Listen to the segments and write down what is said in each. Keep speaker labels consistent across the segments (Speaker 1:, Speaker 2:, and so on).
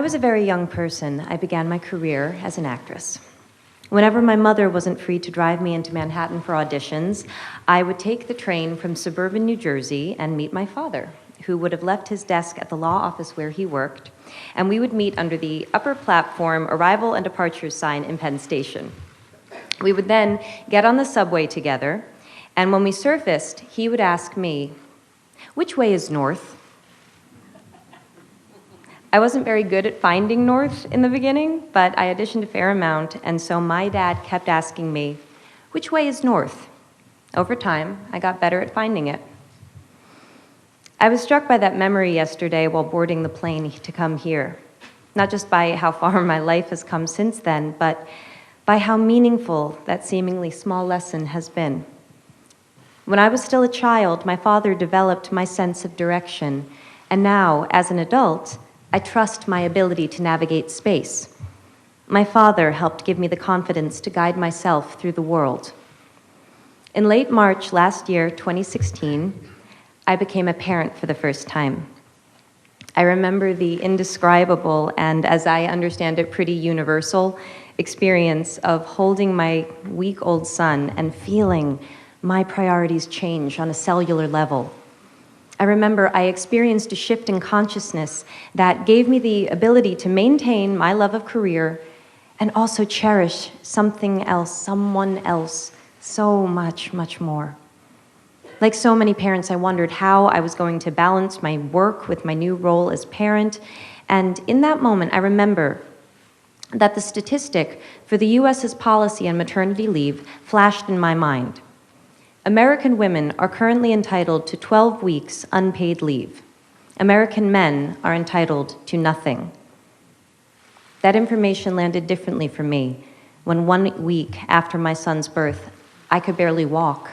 Speaker 1: was a very young person, I began my career as an actress. Whenever my mother wasn't free to drive me into Manhattan for auditions, I would take the train from suburban New Jersey and meet my father, who would have left his desk at the law office where he worked, and we would meet under the upper platform arrival and departure sign in Penn Station. We would then get on the subway together, and when we surfaced, he would ask me, "Which way is north?" I wasn't very good at finding north in the beginning, but I auditioned a fair amount, and so my dad kept asking me, "Which way is north?" Over time, I got better at finding it. I was struck by that memory yesterday while boarding the plane to come here, not just by how far my life has come since then, but by how meaningful that seemingly small lesson has been. When I was still a child, my father developed my sense of direction, and now, as an adult, I trust my ability to navigate space. My father helped give me the confidence to guide myself through the world. In late March last year, 2016, I became a parent for the first time. I remember the indescribable and, as I understand it, pretty universal experience of holding my week-old son and feeling my priorities change on a cellular level. I remember I experienced a shift in consciousness that gave me the ability to maintain my love of career and also cherish something else, someone else, so much, much more. Like so many parents, I wondered how I was going to balance my work with my new role as parent, and in that moment, I remember that the statistic for the US's policy on maternity leave flashed in my mind. American women are currently entitled to 12 weeks unpaid leave. American men are entitled to nothing. That information landed differently for me when 1 week after my son's birth, I could barely walk.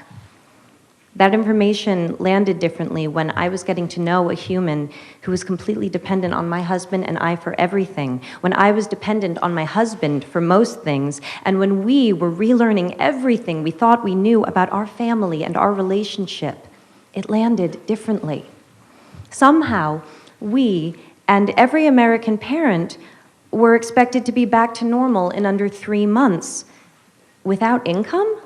Speaker 1: That information landed differently when I was getting to know a human who was completely dependent on my husband and I for everything, when I was dependent on my husband for most things, and when we were relearning everything we thought we knew about our family and our relationship. It landed differently. Somehow, we and every American parent were expected to be back to normal in under 3 months. Without income?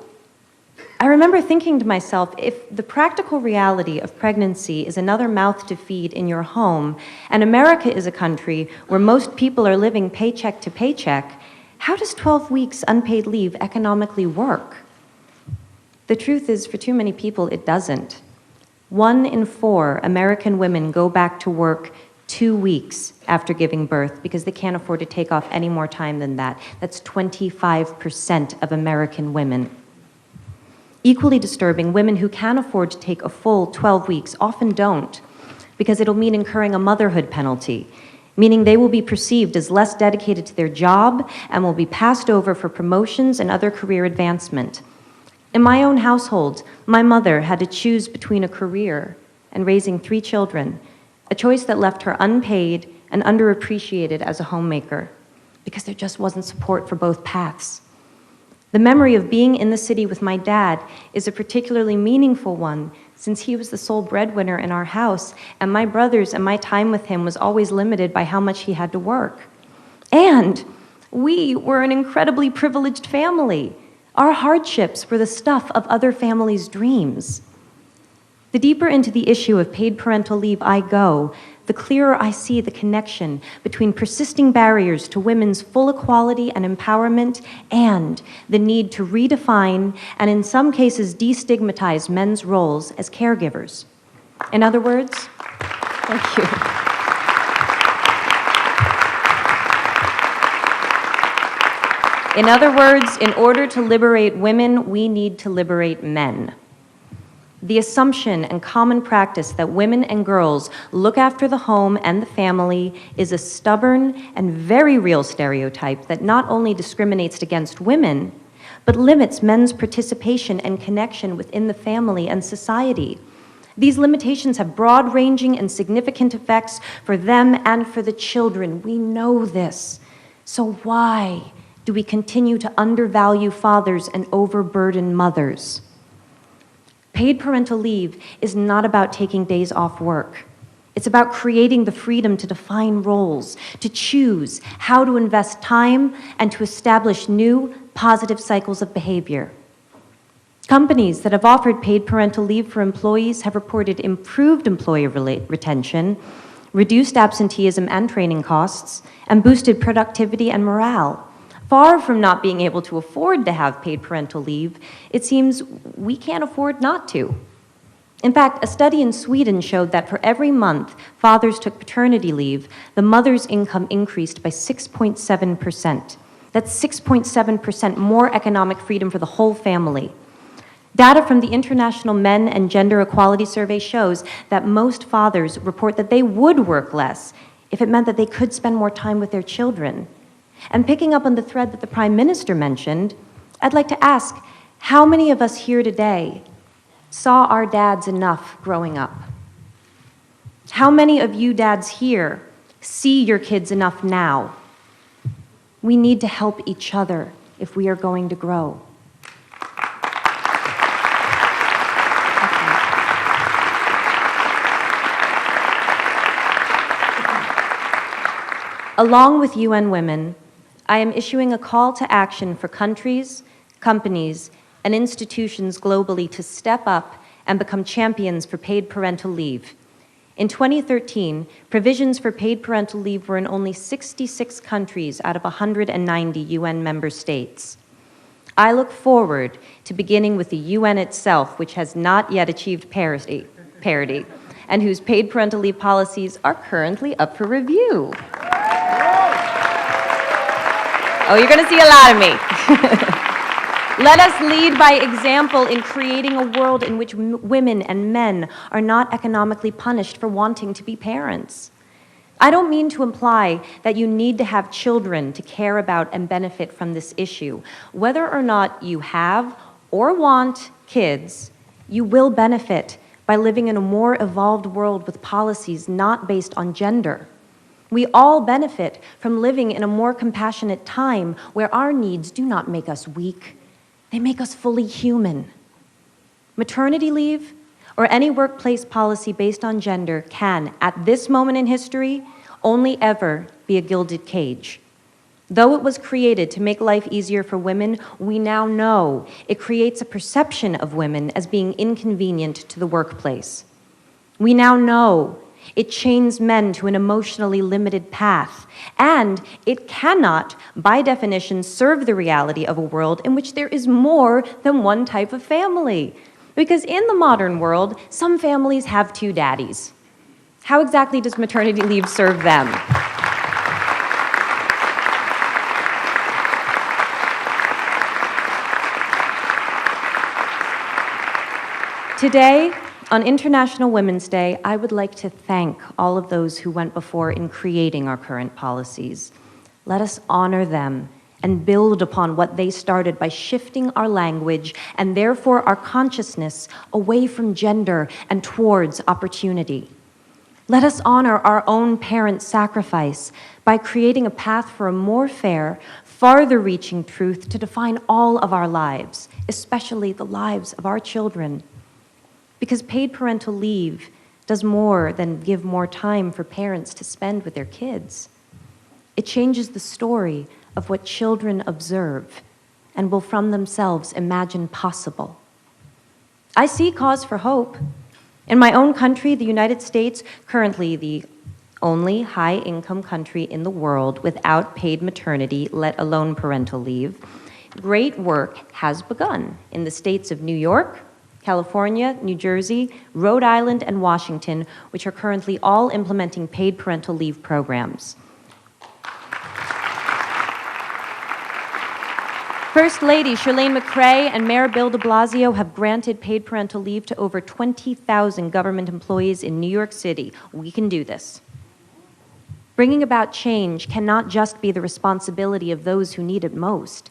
Speaker 1: I remember thinking to myself, if the practical reality of pregnancy is another mouth to feed in your home, and America is a country where most people are living paycheck to paycheck, how does 12 weeks unpaid leave economically work? The truth is, for too many people, it doesn't. 1 in 4 American women go back to work 2 weeks after giving birth because they can't afford to take off any more time than that. That's 25% of American women. Equally disturbing, women who can afford to take a full 12 weeks often don't, because it'll mean incurring a motherhood penalty, meaning they will be perceived as less dedicated to their job and will be passed over for promotions and other career advancement. In my own household, my mother had to choose between a career and raising 3 children, a choice that left her unpaid and underappreciated as a homemaker, because there just wasn't support for both paths. The memory of being in the city with my dad is a particularly meaningful one, since he was the sole breadwinner in our house, and my brothers and my time with him was always limited by how much he had to work. And we were an incredibly privileged family. Our hardships were the stuff of other families' dreams. The deeper into the issue of paid parental leave I go, the clearer I see the connection between persisting barriers to women's full equality and empowerment and the need to redefine and in some cases destigmatize men's roles as caregivers. In other words, thank you. In other words, in order to liberate women, we need to liberate men. The assumption and common practice that women and girls look after the home and the family is a stubborn and very real stereotype that not only discriminates against women, but limits men's participation and connection within the family and society. These limitations have broad-ranging and significant effects for them and for the children. We know this. So why do we continue to undervalue fathers and overburden mothers? Paid parental leave is not about taking days off work. It's about creating the freedom to define roles, to choose how to invest time, and to establish new, positive cycles of behavior. Companies that have offered paid parental leave for employees have reported improved employee retention, reduced absenteeism and training costs, and boosted productivity and morale. Far from not being able to afford to have paid parental leave, it seems we can't afford not to. In fact, a study in Sweden showed that for every month fathers took paternity leave, the mother's income increased by 6.7%. That's 6.7% more economic freedom for the whole family. Data from the International Men and Gender Equality Survey shows that most fathers report that they would work less if it meant that they could spend more time with their children. And picking up on the thread that the Prime Minister mentioned, I'd like to ask, how many of us here today saw our dads enough growing up? How many of you dads here see your kids enough now? We need to help each other if we are going to grow. Along with UN Women, I am issuing a call to action for countries, companies, and institutions globally to step up and become champions for paid parental leave. In 2013, provisions for paid parental leave were in only 66 countries out of 190 UN member states. I look forward to beginning with the UN itself, which has not yet achieved parity, and whose paid parental leave policies are currently up for review. Oh, you're going to see a lot of me. Let us lead by example in creating a world in which women and men are not economically punished for wanting to be parents. I don't mean to imply that you need to have children to care about and benefit from this issue. Whether or not you have or want kids, you will benefit by living in a more evolved world with policies not based on gender. We all benefit from living in a more compassionate time where our needs do not make us weak. They make us fully human. Maternity leave or any workplace policy based on gender can, at this moment in history, only ever be a gilded cage. Though it was created to make life easier for women, we now know it creates a perception of women as being inconvenient to the workplace. We now know it chains men to an emotionally limited path, and it cannot, by definition, serve the reality of a world in which there is more than one type of family. Because in the modern world, some families have two daddies. How exactly does maternity leave serve them? Today, on International Women's Day, I would like to thank all of those who went before in creating our current policies. Let us honor them and build upon what they started by shifting our language and therefore our consciousness away from gender and towards opportunity. Let us honor our own parents' sacrifice by creating a path for a more fair, farther-reaching truth to define all of our lives, especially the lives of our children. Because paid parental leave does more than give more time for parents to spend with their kids. It changes the story of what children observe and will from themselves imagine possible. I see cause for hope. In my own country, the United States, currently the only high-income country in the world without paid maternity, let alone parental leave, great work has begun in the states of New York, California, New Jersey, Rhode Island, and Washington, which are currently all implementing paid parental leave programs. First Lady Chirlane McCray and Mayor Bill de Blasio have granted paid parental leave to over 20,000 government employees in New York City. We can do this. Bringing about change cannot just be the responsibility of those who need it most.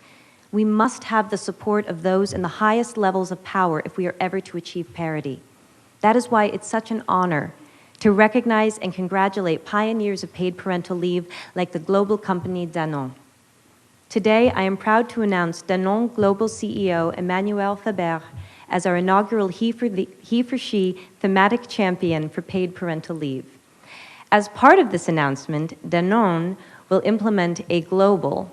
Speaker 1: We must have the support of those in the highest levels of power if we are ever to achieve parity. That is why it's such an honor to recognize and congratulate pioneers of paid parental leave like the global company Danone. Today, I am proud to announce Danone Global CEO Emmanuel Faber as our inaugural He for She thematic champion for paid parental leave. As part of this announcement, Danone will implement a global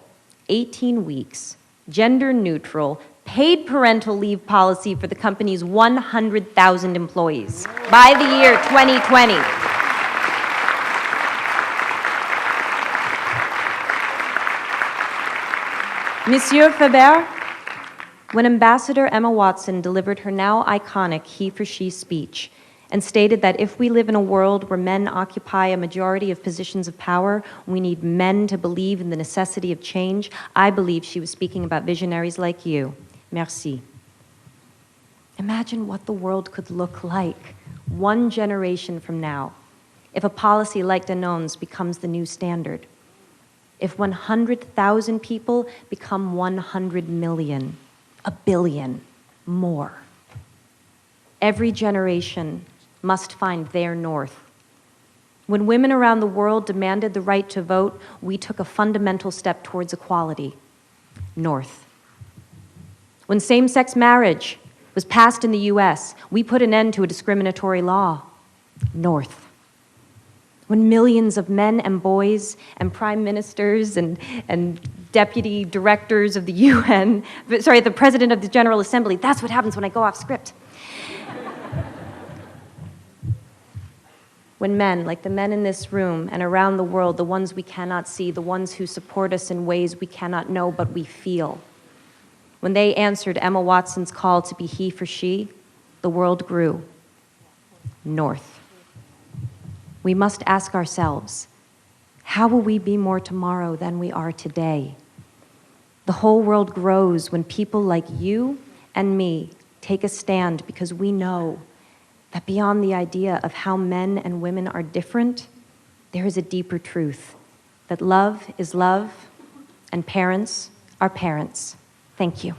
Speaker 1: 18 weeks, gender-neutral, paid parental leave policy for the company's 100,000 employees by the year 2020. Monsieur Faber, when Ambassador Emma Watson delivered her now iconic He for She speech and stated that if we live in a world where men occupy a majority of positions of power, we need men to believe in the necessity of change, I believe she was speaking about visionaries like you. Merci. Imagine what the world could look like 1 generation from now if a policy like Danone's becomes the new standard. If 100,000 people become 100 million, 1 billion, more. Every generation must find their north. When women around the world demanded the right to vote, we took a fundamental step towards equality. North. When same-sex marriage was passed in the US, we put an end to a discriminatory law. North. When millions of men and boys and prime ministers and deputy directors of the UN, the president of the General Assembly, that's what happens when I go off script. When men, like the men in this room and around the world, the ones we cannot see, the ones who support us in ways we cannot know but we feel, when they answered Emma Watson's call to be he for she, the world grew. North. We must ask ourselves, how will we be more tomorrow than we are today? The whole world grows when people like you and me take a stand because we know that beyond the idea of how men and women are different, there is a deeper truth, that love is love and parents are parents. Thank you.